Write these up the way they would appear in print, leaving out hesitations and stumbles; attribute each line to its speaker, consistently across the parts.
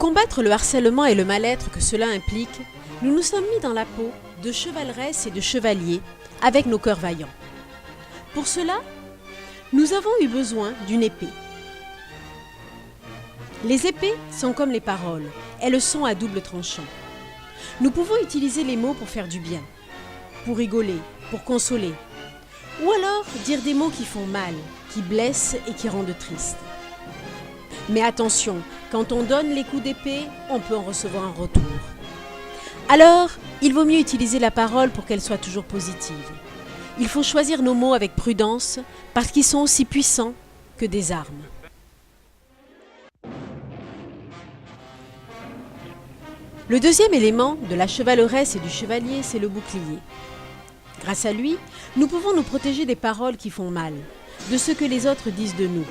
Speaker 1: combattre le harcèlement et le mal-être que cela implique, nous nous sommes mis dans la peau de chevaleresses et de chevaliers avec nos cœurs vaillants. Pour cela, nous avons eu besoin d'une épée. Les épées sont comme les paroles, elles sont à double tranchant. Nous pouvons utiliser les mots pour faire du bien, pour rigoler, pour consoler, ou alors dire des mots qui font mal, qui blessent et qui rendent triste. Mais attention, quand on donne les coups d'épée, on peut en recevoir un retour. Alors, il vaut mieux utiliser la parole pour qu'elle soit toujours positive. Il faut choisir nos mots avec prudence parce qu'ils sont aussi puissants que des armes. Le deuxième élément de la chevaleresse et du chevalier, c'est le bouclier. Grâce à lui, nous pouvons nous protéger des paroles qui font mal, de ce que les autres disent de nous.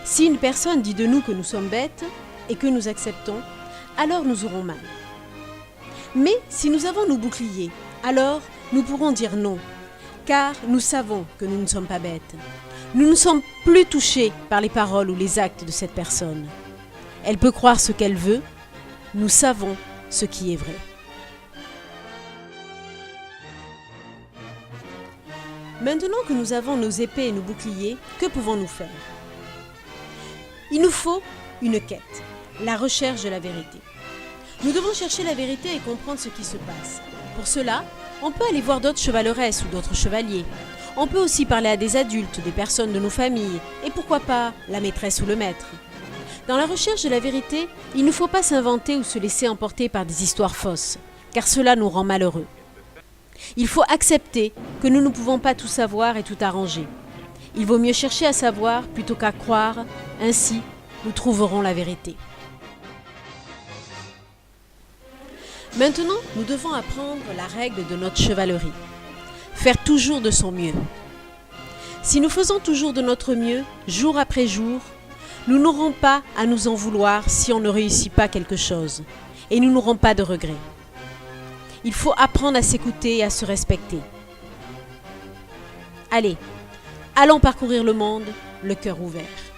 Speaker 1: Si une personne dit de nous que nous sommes bêtes et que nous acceptons, alors nous aurons mal. Mais si nous avons nos boucliers, alors nous pourrons dire non, car nous savons que nous ne sommes pas bêtes. Nous ne sommes plus touchés par les paroles ou les actes de cette personne. Elle peut croire ce qu'elle veut, nous savons ce qui est vrai. Maintenant que nous avons nos épées et nos boucliers, que pouvons-nous faire ? Il nous faut une quête, la recherche de la vérité. Nous devons chercher la vérité et comprendre ce qui se passe. Pour cela, on peut aller voir d'autres chevaleresses ou d'autres chevaliers. On peut aussi parler à des adultes, des personnes de nos familles, et pourquoi pas la maîtresse ou le maître. Dans la recherche de la vérité, il ne faut pas s'inventer ou se laisser emporter par des histoires fausses, car cela nous rend malheureux. Il faut accepter que nous ne pouvons pas tout savoir et tout arranger. Il vaut mieux chercher à savoir plutôt qu'à croire, ainsi nous trouverons la vérité. Maintenant, nous devons apprendre la règle de notre chevalerie. Faire toujours de son mieux. Si nous faisons toujours de notre mieux, jour après jour, nous n'aurons pas à nous en vouloir si on ne réussit pas quelque chose, et nous n'aurons pas de regrets. Il faut apprendre à s'écouter et à se respecter. Allez, allons parcourir le monde, le cœur ouvert.